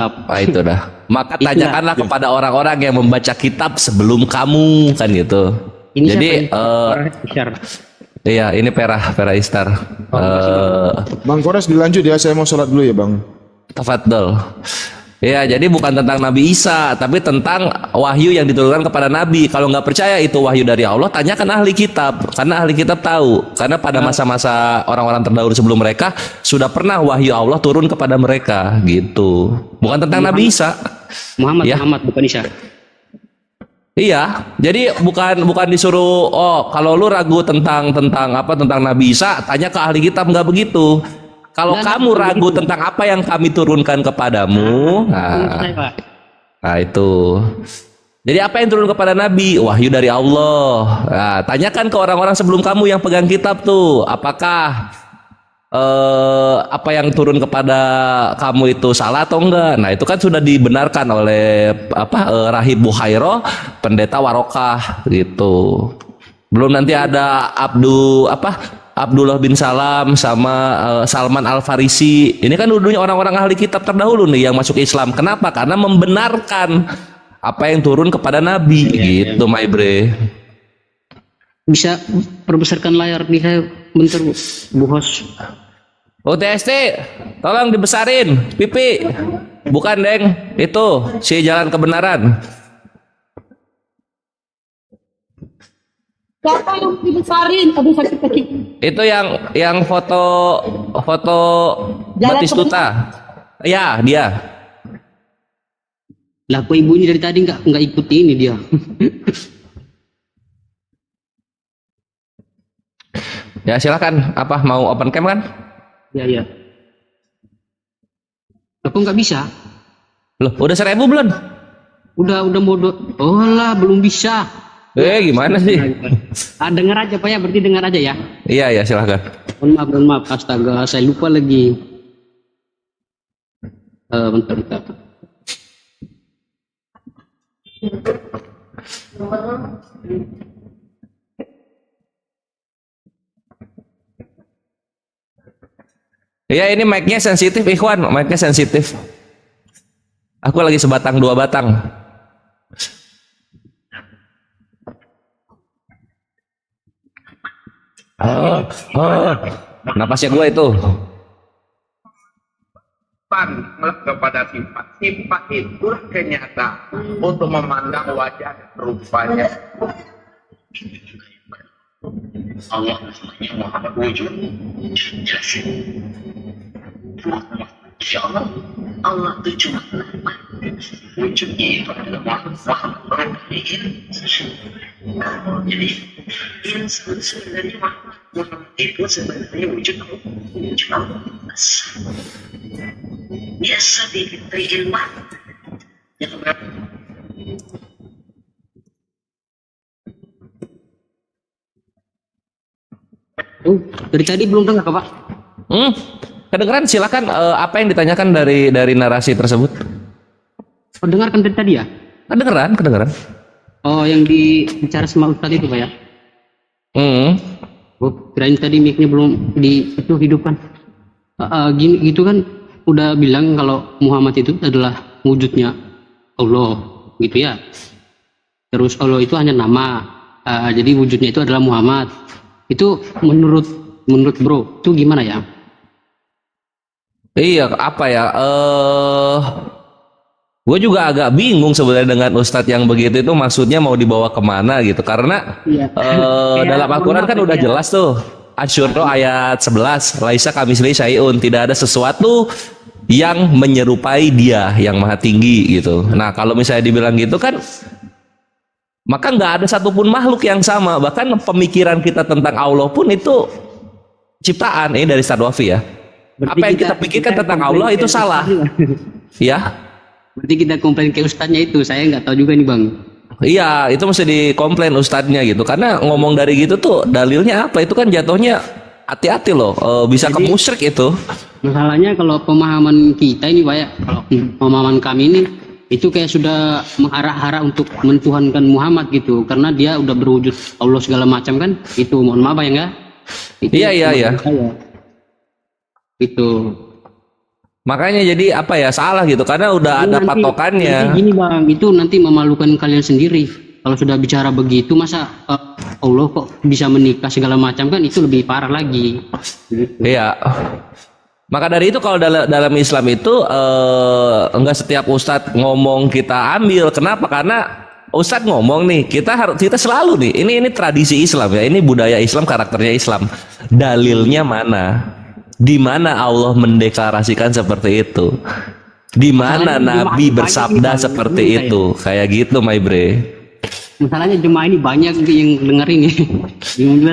Nah, itu dah. Maka Itulah. tanyakanlah kepada orang-orang yang membaca kitab sebelum kamu, kan gitu. Ini Jadi siapa ini? Isyar. iya, ini Perah Istar. Bang Kores dilanjut ya, saya mau sholat dulu ya Bang. Tafadhol. Ya, jadi bukan tentang Nabi Isa, tapi tentang wahyu yang diturunkan kepada Nabi. Kalau nggak percaya itu wahyu dari Allah, tanyakan ahli kitab. Karena ahli kitab tahu. Karena pada masa-masa orang-orang terdahulu sebelum mereka, sudah pernah wahyu Allah turun kepada mereka. Gitu. Bukan tentang Nabi Isa. Muhammad, Ya. Muhammad bukan Isyar. Iya, jadi bukan disuruh, oh kalau lu ragu tentang Nabi Isa, tanya ke ahli kitab, nggak begitu. Kalau Nggak, kamu bukan ragu begitu. tentang apa yang kami turunkan kepadamu, Saya, Pak. nah itu. Jadi apa yang turun kepada Nabi? Wahyu dari Allah. Nah, tanyakan ke orang-orang sebelum kamu yang pegang kitab tuh, apakah apa yang turun kepada kamu itu salah atau enggak? Nah itu kan sudah dibenarkan oleh Rahib Buhairo, pendeta Warokah gitu. Belum nanti ada Abdullah bin Salam sama Salman Al Farisi. Ini kan dulunya orang-orang ahli kitab terdahulu nih yang masuk Islam. Kenapa? Karena membenarkan apa yang turun kepada Nabi gitu, my bre. Bisa perbesarkan layar di saya bentar, Bu Hos. UTST, tolong dibesarin, pipi. Bukan deng, itu si jalan kebenaran. Siapa yang dibesarin? Aduh sakit kaki. Itu yang foto Jalan Batistuta. Ya, dia. Lah kok ibu ini dari tadi nggak ikuti ini dia. Ya silakan. Apa mau open cam kan? Ya ya. Lah kok nggak bisa? Loh, udah 1.000 belum? Udah mau oh lah belum bisa. Gimana sih? Dengar aja Pak ya, berarti dengar aja ya. Iya, silakan. Mohon maaf, astaga, saya lupa lagi. Bentar. Iya, ini mic-nya sensitif, Ikhwan. Mic-nya sensitif. Aku lagi sebatang 2 batang. Napasnya gue itu. Kepada sifat itulah kenyataan untuk memandang wajah rupanya. Allah namanya Muhammad wujud. Insya Allah Allah itu cuma nama, wujudnya itu adalah Muhammad ini. Jadi insan sebenarnya Muhammad itu sebenarnya wujud Allah. Biasa diberi ilmu yang Dari tadi belum dengar Pak. Kedengeran, silakan. Apa yang ditanyakan dari narasi tersebut? Oh, dengarkan dari tadi ya? Kedengeran. Oh, yang bicara sama Ustadz itu Pak ya? Oh, kirain tadi mic-nya belum itu hidupkan. Gini gitu kan udah bilang kalau Muhammad itu adalah wujudnya Allah gitu ya. Terus Allah itu hanya nama. Jadi wujudnya itu adalah Muhammad. Itu menurut bro itu gimana ya? Iya, apa ya? Gue juga agak bingung sebenarnya dengan Ustadz yang begitu itu maksudnya mau dibawa kemana gitu. Karena dalam Al-Quran kan udah jelas tuh. Asyuro ayat 11, Laisa kamislihi syai'un, tidak ada sesuatu yang menyerupai Dia yang Maha Tinggi gitu. Nah, kalau misalnya dibilang gitu kan, maka nggak ada satupun makhluk yang sama. Bahkan pemikiran kita tentang Allah pun itu ciptaan. Ini dari Ustadz Wafi ya. Berarti Apa yang kita pikirkan tentang Allah itu salah. Ya. Berarti kita komplain ke ustadznya itu, saya nggak tahu juga nih Bang. Iya, itu mesti dikomplain ustadznya gitu. Karena ngomong dari gitu tuh dalilnya apa? Itu kan jatuhnya hati-hati loh. Bisa ke musyrik itu. Masalahnya kalau pemahaman kita ini Pak ya, kalau pemahaman kami ini itu kayak sudah mengarah-arah untuk mentuhankan Muhammad gitu, karena dia udah berwujud Allah segala macam kan. Itu mohon maaf ya enggak? Iya. Itu Makanya jadi apa ya, salah gitu karena udah ada patokannya. Nanti gini bang, itu nanti memalukan kalian sendiri. Kalau sudah bicara begitu, masa Allah kok bisa menikah segala macam, kan itu lebih parah lagi. Iya. Maka dari itu kalau dalam Islam itu enggak setiap ustadz ngomong kita ambil. Kenapa? Karena ustadz ngomong nih, kita selalu nih. Ini tradisi Islam ya. Ini budaya Islam, karakternya Islam. Dalilnya mana? Di mana Allah mendeklarasikan seperti itu? Di mana Nabi bersabda seperti itu? Kayak gitu, my bre. Masalahnya jemaah ini banyak yang dengerin ya.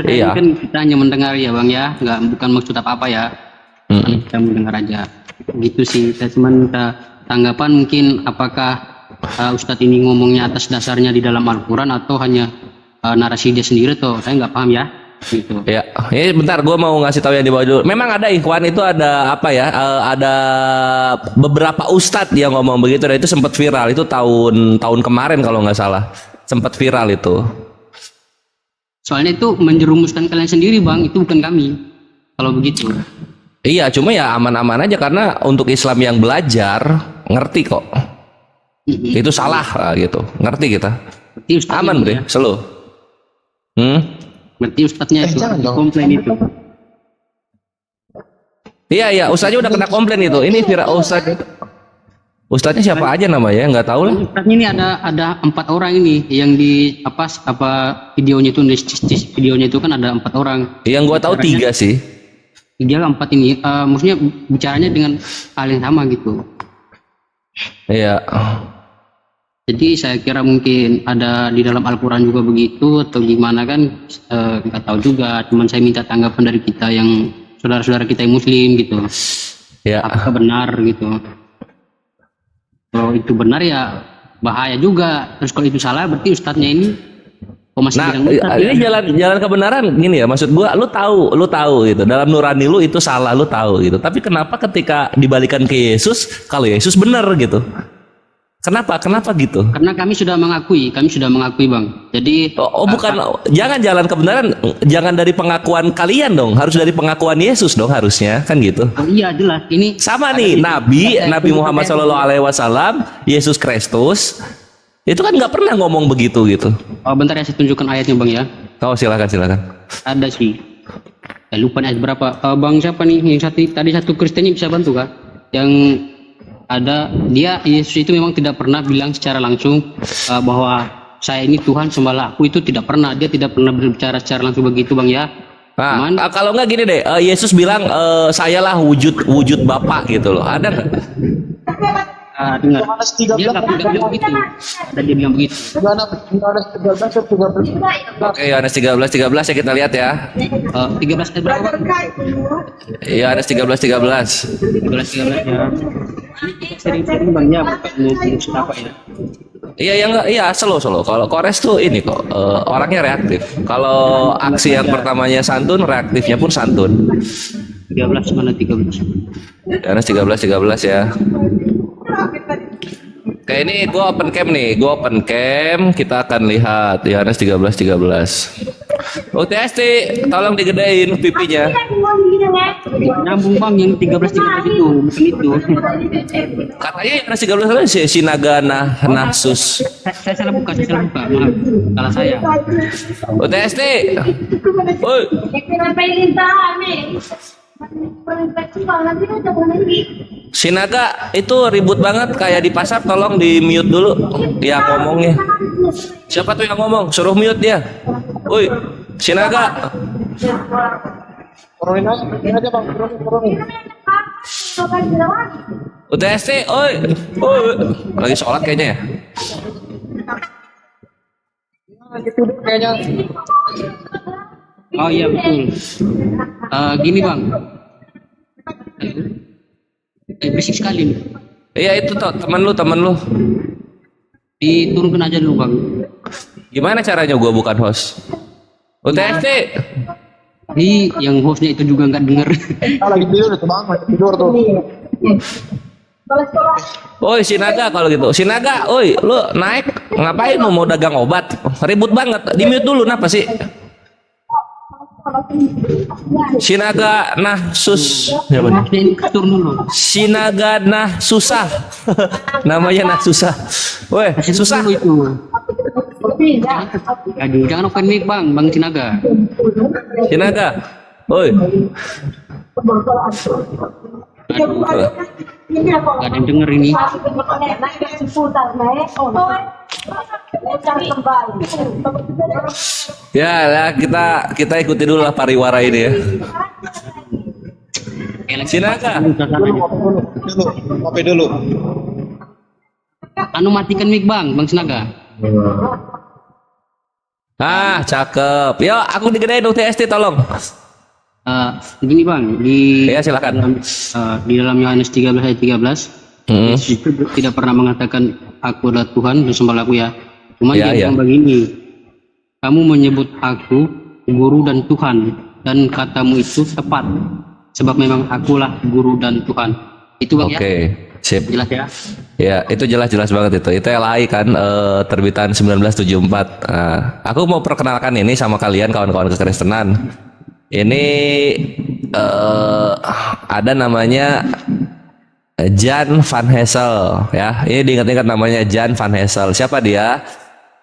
Iya. Kan kita hanya mendengar ya bang ya, bukan maksud apa-apa ya. Kita mendengar aja. Gitu sih. Saya cuma minta tanggapan mungkin apakah Ustadz ini ngomongnya atas dasarnya di dalam Al-Quran atau hanya narasi dia sendiri tuh. Saya nggak paham ya. Gitu. Ya, ini bentar gue mau ngasih tahu yang di bawah dulu. Memang ada ikhwan itu ada apa ya? Ada beberapa ustadz yang ngomong begitu dan itu sempat viral. Itu tahun kemarin kalau nggak salah. Sempat viral itu. Soalnya itu menjerumuskan kalian sendiri bang, itu bukan kami. Kalau begitu. Iya, cuma ya aman-aman aja karena untuk Islam yang belajar ngerti kok. Itu salah gitu. Ngerti kita. Aman, Bre. Selo. Berarti ustadznya itu komplain itu. Iya, ustadznya udah kena komplain itu. Ini viral ustadznya siapa aja namanya? Nggak tahu lah. Ustadznya ini ada 4 orang ini yang di apa videonya itu, videonya itu kan ada 4 orang. Yang gua tahu 3 sih. 3 4 ini, maksudnya bicaranya dengan hal yang sama gitu. Iya. Jadi saya kira mungkin ada di dalam Al-Quran juga begitu atau gimana kan, nggak tahu juga. Cuman saya minta tanggapan dari kita yang saudara-saudara kita yang Muslim gitu. Ya. Apakah benar gitu? Kalau itu benar ya bahaya juga. Terus kalau itu salah berarti ustadznya ini masih bilang ustadz, ini jalan kebenaran gini ya. Maksud gua, lu tahu gitu. Dalam nurani lu itu salah, lu tahu gitu. Tapi kenapa ketika dibalikan ke Yesus, kalau Yesus benar gitu? Kenapa gitu? karena kami sudah mengakui bang. Jadi bukan, jangan jalan kebenaran, jangan dari pengakuan kalian dong, harus dari pengakuan Yesus dong harusnya, kan gitu. Iya jelas ini Sama nih Nabi Muhammad SAW, Yesus Kristus itu kan nggak pernah ngomong begitu gitu. bentar ya, saya tunjukkan ayatnya bang ya. Silakan. Ada sih. Lupa nih ayat berapa. Bang siapa nih yang satu Kristennya bisa bantu kah? Yang ada Yesus itu memang tidak pernah bilang secara langsung bahwa saya ini Tuhan sembahlah aku, itu tidak pernah. Dia tidak pernah berbicara secara langsung begitu bang ya. Nah, kalau nggak gini deh, Yesus bilang sayalah wujud Bapa gitu loh. Ada nggak? Dengar. Dia nggak bilang begitu. Dan dia bilang begitu. Oke, Yohanes 13 ya, kita lihat ya. 13 ayat berapa? Yohanes 13 13 ya. Sering-sering bang ya, bukan apa ya. Iya, slow. Kalau Kores tuh ini kok orangnya reaktif. Kalau aksi yang pertamanya santun, reaktifnya pun santun. 13 mana 13? Yohanes 13 ya. Oke, ini gue open cam, kita akan lihat Yohanes 13. UTST, tolong digedein pipinya. Nyambung bang yang 13 itu, bukan itu. Katanya Yohanes 13 Sinaga Nahsus. Saya salah buka, maaf, salah saya. UTST, woi. Sinaga itu ribut banget kayak di pasar, tolong di mute dulu dia ngomongnya. Siapa tuh yang ngomong? Suruh mute dia. Woi, Sinaga. UTST, oi. Lagi sholat kayaknya ya. Oh iya betul. Gini bang, berisik sekali nih. Iya itu tuh teman lu. Diturunkan aja dulu bang. Gimana caranya gua bukan host? UTST. Yang hostnya itu juga nggak denger. Lagi tidur tuh bang, tidur tuh. Oi Sinaga, kalau gitu Sinaga, oi lu naik ngapain, lu mau dagang obat? Ribut banget, di mute dulu, kenapa sih? Sinaga nah sus. Siapa nih? Ini turun dulu. Sinaga nah susah. Namanya nah susah. Weh, susah. Dulu itu. Aduh, jangan open mic bang Sinaga. Sinaga. Oi. Aduh, gak ada yang denger ini. Ya, lah kita ikuti dulu lah pariwara ini ya. Sinaga. Kopi dulu. Anu matikan mic bang Sinaga. Ah, cakep. Yo, aku digedein dong TST tolong. Gini bang, Ya, silakan. di dalam Yohanes 13 ayat 13, Yesus itu tidak pernah mengatakan aku adalah Tuhan, bersembahlah aku ya. Cuma Ya, dia ya. bilang begini, kamu menyebut aku guru dan Tuhan, dan katamu itu tepat, sebab memang akulah guru dan Tuhan. Itu bang Oke, ya, sip. jelas ya. Ya, itu jelas banget itu. Itu LAI kan terbitan 1974. Nah, aku mau perkenalkan ini sama kalian kawan-kawan kekristenan. Ini ada namanya Jan van Hessel ya. Ini diingat-ingat namanya Jan van Hessel. Siapa dia?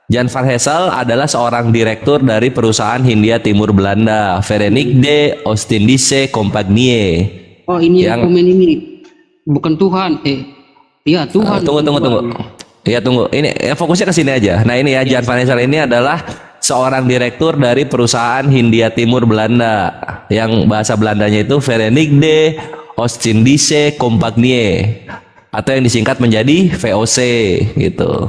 Jan van Hessel adalah seorang direktur dari perusahaan Hindia Timur Belanda, Verenigde Oostindische Compagnie. Oh ini yang Yang- komen ini bukan Tuhan, iya Tuhan. Tunggu. Iya tunggu. Ini fokusnya ke sini aja. Nah ini ya Jan van Hessel ini adalah seorang direktur dari perusahaan Hindia Timur Belanda yang bahasa Belandanya itu Verenigde Oostindische Compagnie atau yang disingkat menjadi VOC gitu.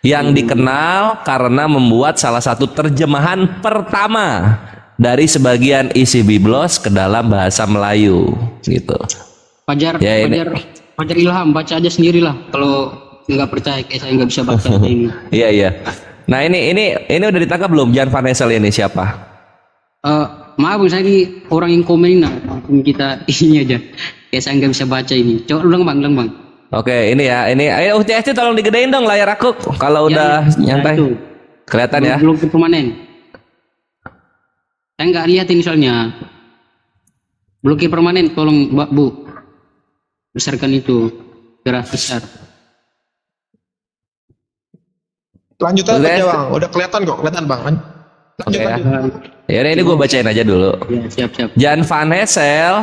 Yang dikenal karena membuat salah satu terjemahan pertama dari sebagian isi Biblos ke dalam bahasa Melayu gitu. Fajar, Ya, ini- Fajar Ilham baca aja sendirilah. Kalau nggak percaya, kayak saya nggak bisa baca ini. Iya. Nah ini udah ditangkap belum Jan van Hessel ini siapa? Maaf bang, saya ini orang yang komen, nah kita ini aja. Kayak saya nggak bisa baca ini. Coba ulang bang. Oke, ini ya, ayo UTST tolong digedein dong layar aku kalau udah Ya, nyantai. itu. Kelihatan ya? Belum permanen. Saya nggak lihat ini soalnya. Blokir permanen, tolong Mbak Bu. Besarkan itu. Gerak besar. Lanjut aja Oke. bang. Udah kelihatan kok, kelihatan bang. Lanjut, Oke ya. lanjut. Ya udah, ini gue bacain aja dulu. Ya, siap. Jan van Hessel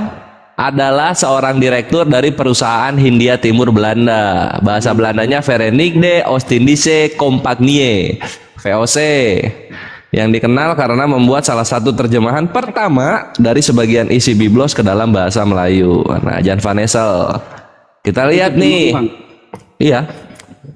adalah seorang direktur dari perusahaan Hindia Timur Belanda. Bahasa Belandanya Verenigde Oostindische Compagnie, VOC. Yang dikenal karena membuat salah satu terjemahan pertama dari sebagian isi Biblos ke dalam bahasa Melayu. Nah, Jan van Hessel. Kita lihat nih. Bang. Iya.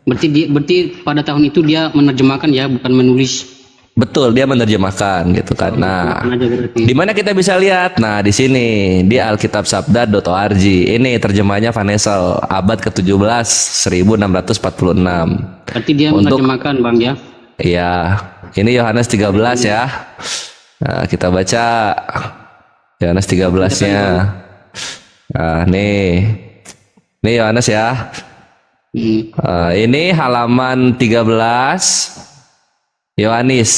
Berarti pada tahun itu dia menerjemahkan ya, bukan menulis. Betul, dia menerjemahkan gitu kan. Nah, Aja berarti. di mana kita bisa lihat? Nah, di sini di alkitabsabda.org. Ini terjemahnya Van Hessel, abad ke-17, 1646. Berarti dia Untuk- menerjemahkan Bang ya. Iya, ini Yohanes 13 ya. Nah, kita baca Yohanes 13-nya. Nah, nih Yohanes ya. Ini halaman 13 Yohanes.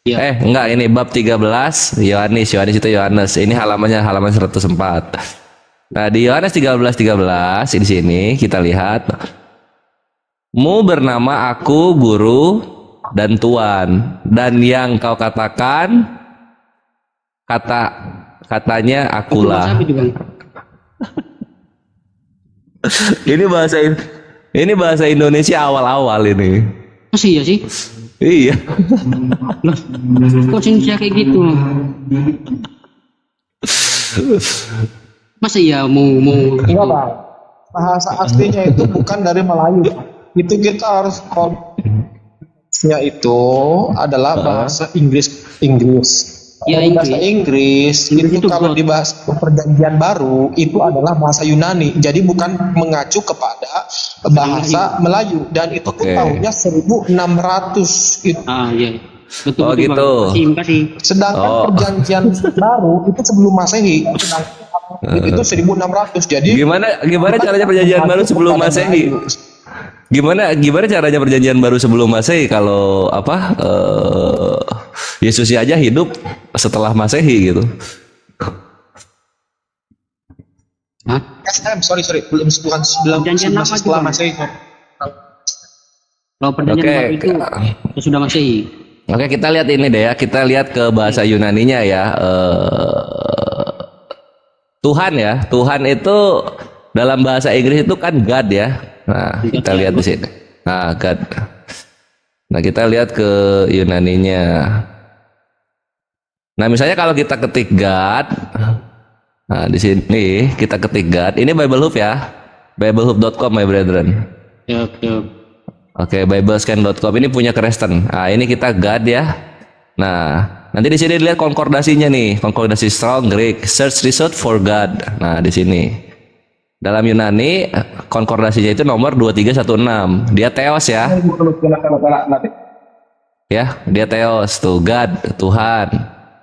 Ya. Enggak, ini bab 13 Yohanes itu Yohanes. Ini halaman 104. Nah, di Yohanes 13 di sini kita lihat, mu bernama aku guru dan tuan, dan yang kau katakan katanya akulah. Siapa itu, Bang? Ini bahasa Indonesia awal-awal ini. Masih ya sih? Iya. Loh, kok Indonesia kayak gitu? Masa ya mau Enggak bang. Bahasa aslinya itu bukan dari Melayu. Itu kita harus konteksnya itu adalah bahasa Inggris. Ya, Kalau bahasa Inggris Inggris itu itu kalau God. dibahas perjanjian baru itu adalah bahasa Yunani. Jadi bukan mengacu kepada bahasa Melayu dan itu pun Oke. tahunnya 1600 itu. iya. Betul, Oh, betul, gitu. Bang. Makasih. Sedangkan Oh. perjanjian baru itu sebelum Masehi. Sedangkan itu 1600. Jadi Gimana caranya perjanjian baru sebelum Masehi? Gimana caranya perjanjian baru sebelum Masehi kalau Yesusnya aja hidup setelah Masehi gitu. Hah? Sorry, belum bukan sebelum Perjanjian lama setelah juga, Bang. Masehi. Kalau perjanjian Oke. baru itu sudah Masehi. Oke, kita lihat ini deh ya. Kita lihat ke bahasa Yunaninya ya. Tuhan ya. Tuhan itu dalam bahasa Inggris itu kan God ya. Nah, kita lihat di sini. Nah, God. Nah, kita lihat ke Yunaninya. Nah, misalnya kalau kita ketik God, nah di sini kita ketik God. Ini Bible Hub ya. Biblehub.com my brethren. Ya, ya. Oke, biblescan.com ini punya Kristen. Nah, ini kita God ya. Nah, nanti di sini dilihat konkordasinya nih, konkordasi Strong Greek, Search Result for God. Nah, di sini. Dalam Yunani konkordasinya itu nomor 2316. Dia Theos ya. Ya, dia Theos tuh, God, Tuhan,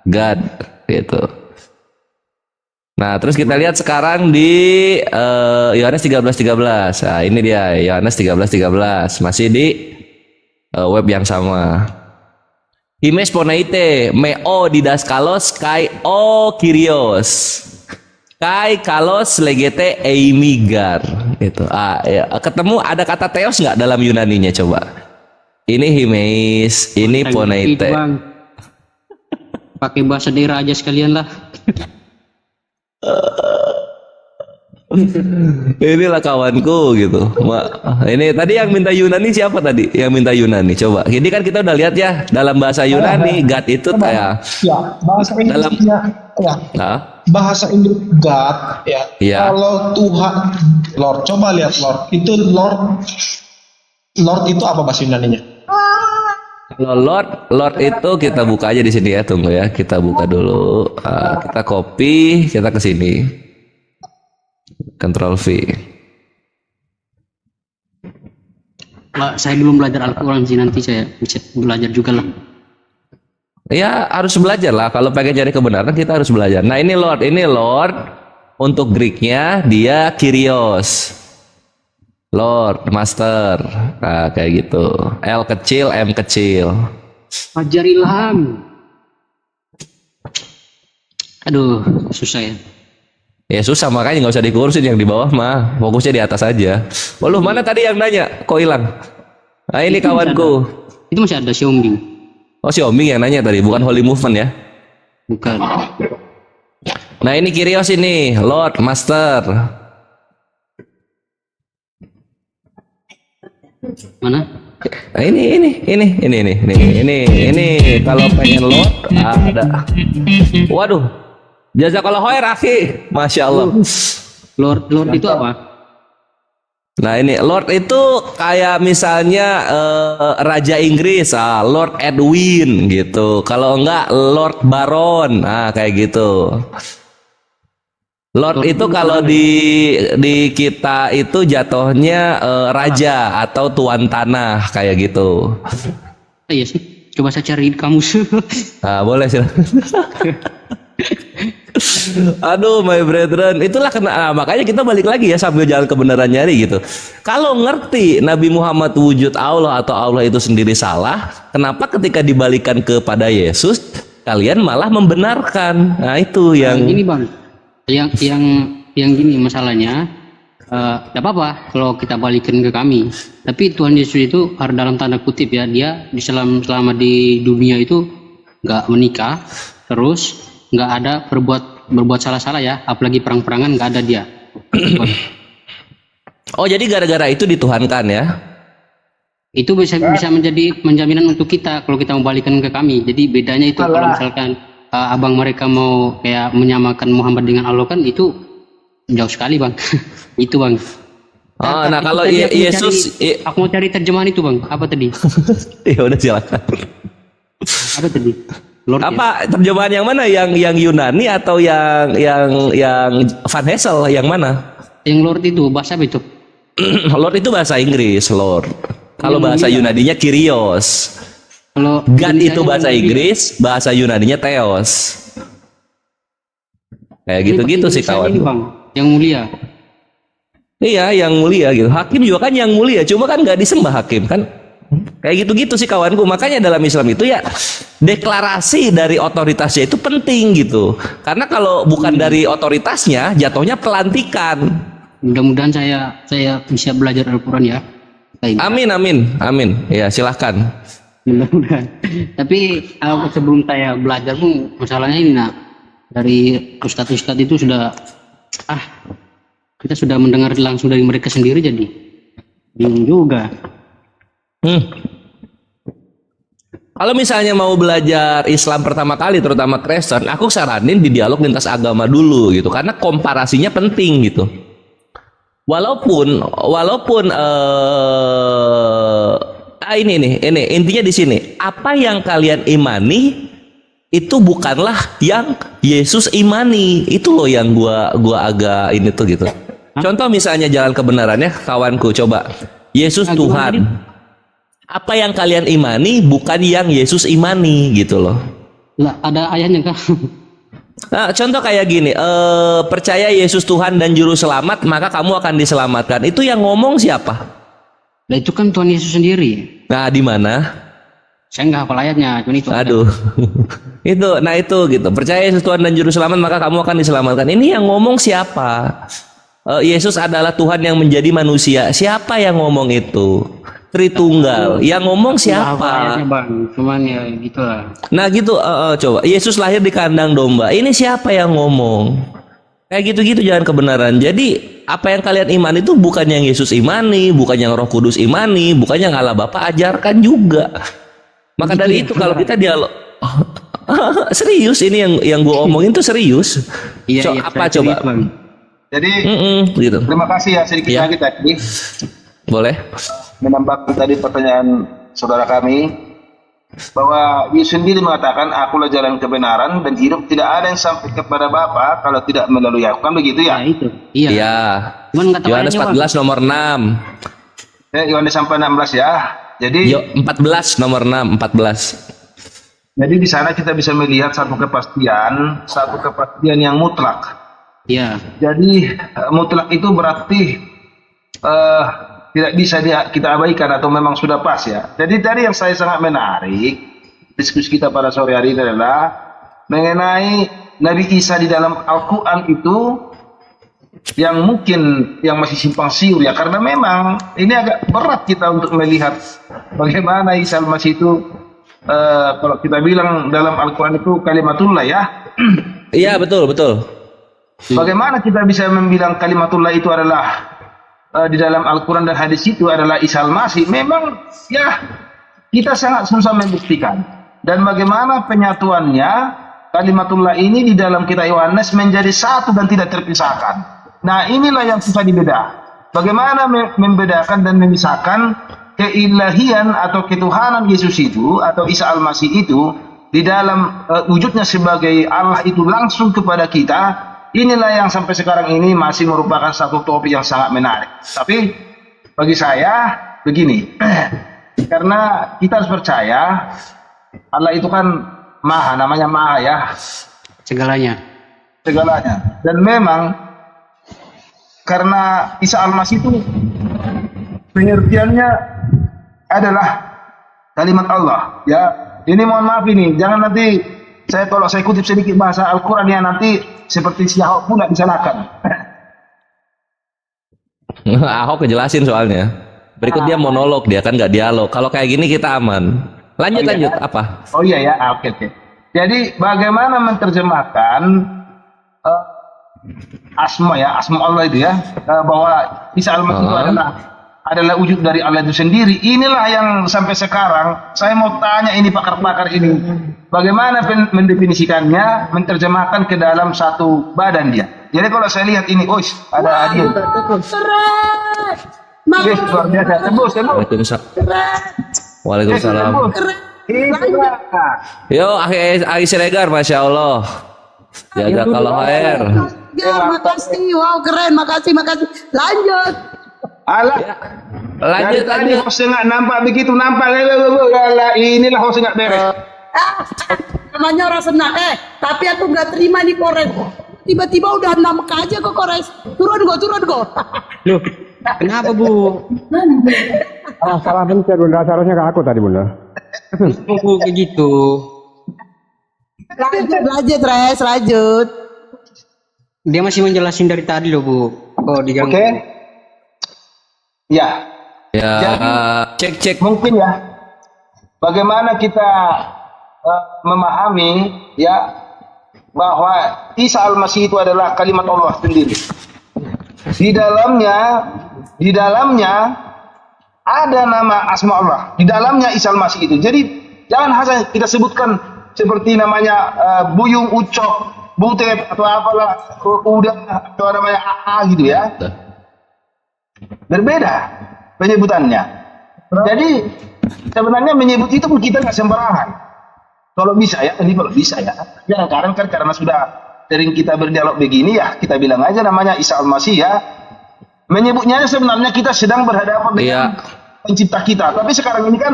God gitu. Nah, terus kita lihat sekarang di Yohanes 13:13. Nah, ini dia Yohanes 13:13, masih di web yang sama. Himes poneite meo didaskalos kai o Kyrios. Kai kalos legete eimigar. Itu. Ya. Ketemu ada kata theos nggak dalam Yunaninya coba? Ini himes, ini Itu, poneite. Bang. Pakai bahasa daerah aja sekalian lah. Inilah kawanku gitu. Ini tadi yang minta Yunani siapa tadi? Yang minta Yunani coba. Ini kan kita udah lihat ya dalam bahasa Yunani God itu ya. Ya, bahasa Inggrisnya ya. Nah, Bahasa Inggris God ya. Iya. Kalau Tuhan Lord, coba lihat Lord. Itu Lord itu apa bahasa Yunaninya? kalau Lord itu kita buka aja di sini ya, tunggu ya. Kita buka dulu. Kita copy, kita ke sini. Ctrl V. Pak, saya belum belajar Al-Quran sih, nanti saya bisa belajar juga lah. Ya harus belajar lah. Kalau pengen cari kebenaran kita harus belajar. Nah ini Lord. Untuk Greeknya dia Kyrios. Lord, Master. Nah kayak gitu. L kecil, M kecil. Fajar ilham. Aduh, susah ya. Ya susah, makanya nggak usah dikurusin yang di bawah mah. Fokusnya di atas aja. Oh lu mana tadi yang nanya? Kok hilang? Nah ini Itu kawanku. Itu masih ada Xiaomi. Oh si Oming yang nanya tadi, bukan Holy Movement ya. Bukan. Nah ini Kyrios ini, Lord, Master. Mana? Nah ini kalau pengen Lord ada. Waduh, jazakallah khair akhi, masya Allah. Lord itu apa? Nah ini Lord itu kayak misalnya Raja Inggris, Lord Edwin gitu. Kalau enggak Lord Baron, kayak gitu. Lord itu kalau di kita itu jatuhnya raja atau tuan tanah kayak gitu. Iya sih. Coba saya cari di kamus. Nah, boleh sih. Aduh, my brethren, itulah makanya kita balik lagi ya sambil jalan kebenaran nyari gitu. Kalau ngerti Nabi Muhammad wujud Allah atau Allah itu sendiri salah, kenapa ketika dibalikan kepada Yesus kalian malah membenarkan? Nah, itu yang Ini Bang. Yang gini masalahnya, tidak apa-apa kalau kita balikin ke kami, tapi Tuhan Yesus itu harus dalam tanda kutip ya, dia selama di dunia itu nggak menikah, terus nggak ada berbuat salah-salah ya, apalagi perang-perangan nggak ada dia. Oh, jadi gara-gara itu dituhankan ya? Itu bisa menjadi penjaminan untuk kita kalau kita mau balikan ke kami. Jadi bedanya itu kalau misalkan abang mereka mau kayak menyamakan Muhammad dengan Allah kan itu jauh sekali Bang. Itu Bang. Oh, nah kalau tadi Yesus aku mau cari terjemahan itu Bang. Apa tadi? ya udah silakan. Apa tadi? Lord ya? Apa terjemahan yang mana? Yang Yunani atau yang Van Hessel yang mana? Yang Lord itu bahasa apa itu? Lord itu bahasa Inggris, Lord. Kalau bahasa Yunaninya Kyrios. Kalau God itu bahasa Inggris, bahasa Yunaninya Theos. Kayak gitu-gitu sih kawan. Ini Bang, yang mulia. Iya, yang mulia gitu. Hakim juga kan yang mulia, cuma kan nggak disembah hakim kan. Kayak gitu-gitu sih kawanku. Makanya dalam Islam itu ya deklarasi dari otoritasnya itu penting gitu. Karena kalau bukan dari otoritasnya, jatuhnya pelantikan. Mudah-mudahan saya bisa belajar Al-Quran ya. Baik. Amin, amin, amin. Ya silahkan. Mudah-mudahan. Tapi sebelum saya belajar pun masalahnya ini nak, dari ustadz-ustadz itu sudah kita sudah mendengar langsung dari mereka sendiri, jadi bingung juga. Kalau misalnya mau belajar Islam pertama kali, terutama Kristen, aku saranin di dialog lintas agama dulu gitu, karena komparasinya penting gitu. Walaupun ini intinya di sini, apa yang kalian imani itu bukanlah yang Yesus imani. Itu loh yang gua agak ini tuh gitu. Contoh misalnya jalan kebenarannya, kawanku, coba Yesus Tuhan. Apa yang kalian imani bukan yang Yesus imani gitu loh. Lah, ada ayatnya kah? Nah, contoh kayak gini, percaya Yesus Tuhan dan Juru Selamat, maka kamu akan diselamatkan. Itu yang ngomong siapa? Lah itu kan Tuhan Yesus sendiri. Nah, di mana? Saya nggak hafal ayatnya, cuma itu. Aduh, itu gitu. Percaya Yesus Tuhan dan Juru Selamat, maka kamu akan diselamatkan. Ini yang ngomong siapa? Yesus adalah Tuhan yang menjadi manusia. Siapa yang ngomong itu? Tritunggal. Yang ngomong siapa? Ayatnya bang, cuman ya gitulah. Nah gitu, coba. Yesus lahir di kandang domba. Ini siapa yang ngomong? Kayak gitu-gitu jalan kebenaran. Jadi apa yang kalian imani itu bukan yang Yesus imani, bukan yang Roh Kudus imani, bukan yang Allah Bapa ajarkan juga. Maka dari itu kalau kita dialog serius, ini yang gue omongin tuh serius. Iya, apa coba? Jadi Gitu. terima kasih ya sedikit Iya. lagi tadi Boleh? menambahkan tadi pertanyaan saudara kami bahwa Yesus sendiri mengatakan akulah jalan kebenaran dan hidup, tidak ada yang sampai kepada Bapa kalau tidak melalui aku, kan begitu Ya ya? itu. Iya. Iya. Cuman nggak tahu Yohanes ayatnya, 14 nomor 6. Yohanes sampai 16 ya. Jadi 14 nomor 6, 14. jadi di sana kita bisa melihat satu kepastian yang mutlak. Iya. Jadi mutlak itu berarti tidak bisa kita abaikan atau memang sudah pas ya. Jadi tadi yang saya sangat menarik diskusi kita pada sore hari ini adalah mengenai Nabi Isa di dalam Al-Quran itu yang mungkin yang masih simpang siur ya, karena memang ini agak berat kita untuk melihat bagaimana Isa Al-Masih itu kalau kita bilang dalam Al-Quran itu kalimatullah ya. Iya, betul. Bagaimana kita bisa membilang kalimatullah itu adalah di dalam Al-Quran dan hadis itu adalah Isa Al-Masih? Memang ya kita sangat susah membuktikan. Dan bagaimana penyatuannya kalimatullah ini di dalam kitab Yohanes menjadi satu dan tidak terpisahkan. Nah inilah yang susah dibedah. Bagaimana membedakan dan memisahkan keilahian atau ketuhanan Yesus itu atau Isa Al-Masih itu di dalam wujudnya sebagai Allah itu langsung kepada kita. Inilah yang sampai sekarang ini masih merupakan satu topik yang sangat menarik. Tapi bagi saya begini, karena kita harus percaya Allah itu kan maha, namanya maha ya, Segalanya. Dan memang karena Isa Al-Masih itu pengertiannya adalah kalimat Allah ya. Ini mohon maaf ini, jangan nanti kalau saya kutip sedikit bahasa Al-Quran ya nanti seperti si Ahok pula disalahkan. Ahok kejelasin soalnya. Berikut dia monolog, dia kan nggak dialog. Kalau kayak gini kita aman. Lanjut. Apa? Oh iya ya, oke. Jadi bagaimana menerjemahkan asma Allah itu ya, bahwa Isa Al-Masih itu adalah wujud dari Allah itu sendiri. Inilah yang sampai sekarang saya mau tanya ini pakar-pakar ini, bagaimana mendefinisikannya, menerjemahkan ke dalam satu badan dia. Jadi kalau saya lihat ini, ada adil. Yes, luar biasa. Tembus. Waalaikumsalam. Yo, Akhi Siregar, Masya Allah. Jazakallah khair. Ya, makasih. Wow, keren. Makasih. Lanjut. Alah. Lanjut. Host nggak nampak begitu, nampak. Inilah host nggak beres. Namanya orang senang. Tapi aku nggak terima nih Kores. Tiba-tiba udah 6 aja kok Kores. Turun go. Loh, kenapa Bu? Salah pencet Bunda, seharusnya ke aku tadi Bunda. Oh, kayak gitu. Lanjut, Res, lanjut. Dia masih menjelasin dari tadi loh, Bu. Oh, diganggu. Oke. Ya, Ya, Jadi- cek. mungkin ya. Bagaimana kita memahami ya bahwa Isa Al-Masih itu adalah kalimat Allah sendiri. Di dalamnya ada nama asma Allah. Di dalamnya Isa Al-Masih itu. Jadi jangan hanya kita sebutkan seperti namanya Buyung, Ucok, Butet atau apalah, Udah atau namanya AA gitu ya. Berbeda penyebutannya. Jadi sebenarnya menyebut itu pun kita nggak sembarangan. Kalau bisa ya, Ya karena sudah sering kita berdialog begini ya, kita bilang aja namanya Isa Al-Masih ya. Menyebutnya sebenarnya kita sedang berhadapan dengan pencipta kita. Tapi sekarang ini kan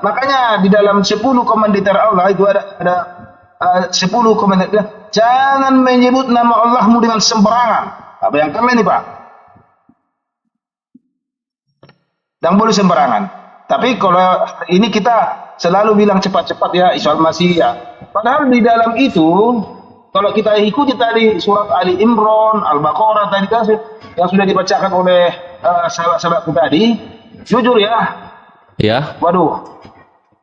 makanya di dalam 10 komandir Allah itu ada 10 komandir. Jangan menyebut nama Allahmu dengan sembarangan. Bayangkanlah ini Pak. Dan boleh sembarangan. Tapi kalau ini kita selalu bilang cepat-cepat ya Isa Al-Masih ya. Padahal di dalam itu kalau kita ikuti tadi surat Ali Imran, Al-Baqarah tadi kan yang sudah dibacakan oleh sahabat-sahabatku tadi, jujur ya. Ya. Waduh.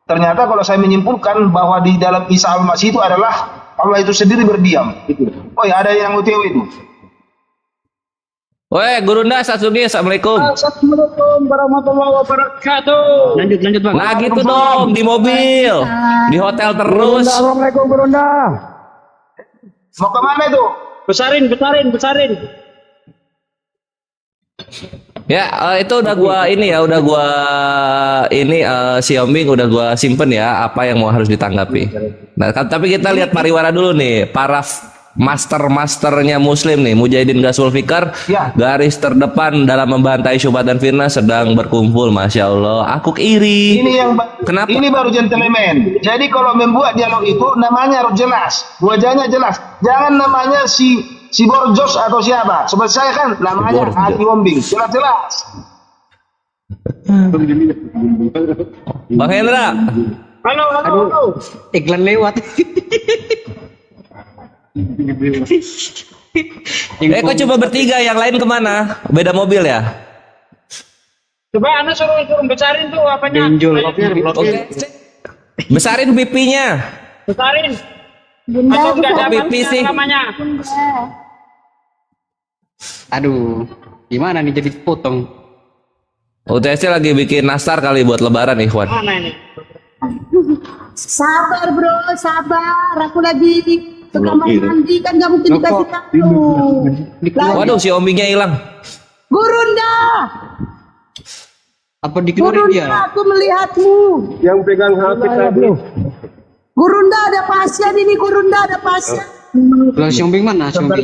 Ternyata kalau saya menyimpulkan bahwa di dalam Isa Al-Masih itu adalah Allah itu sendiri berdiam. Itu. Oh ya ada yang OTW itu. Weh, Guru Nda, Assalamualaikum. Assalamualaikum warahmatullahi wabarakatuh. Lanjut, Bang. Nah gitu dong, di mobil, di hotel terus. Assalamualaikum Bunda. Mau kemana itu? Besarin. Ya, itu udah gua Xiaomi udah gua simpen ya, apa yang mau harus ditanggapi. Nah, tapi kita lihat pariwara dulu nih, para masternya Muslim nih, Mujahidin Ghazwul Fikar, Ya. garis terdepan dalam membantai syubhat dan fitnah sedang berkumpul, masya Allah. Aku iri. Kenapa? Ini baru gentleman. Jadi kalau membuat dialog itu namanya harus jelas, wajahnya jelas. Jangan namanya si Borjos atau siapa. Seperti saya kan namanya Borjos. Adi Wombing. Jelas-jelas. Bang Hendra, Halo. Iklan lewat. kok coba bertiga, yang lain kemana? Beda mobil ya? Coba Anda suruh besarin tuh apanya. Benjol. Oke. Besarin pipinya. Besarin. Bunda, Atau enggak ada Kok pipi sih? namanya. Aduh, gimana nih jadi potong? UTS lagi bikin nastar kali buat lebaran, Ikhwan. Mana ini? sabar bro, sabar. Aku lagi ke kamar mandi kan gak mungkin dikasih tahu. Waduh, Xiaomi-nya hilang. Gurunda, Apa dikeluarin dia? Gurunda, aku melihatmu. Yang pegang HP tadi. Gurunda ada pasien ini, Gurunda ada pasien. Lah Xiaomi mana? Xiaomi.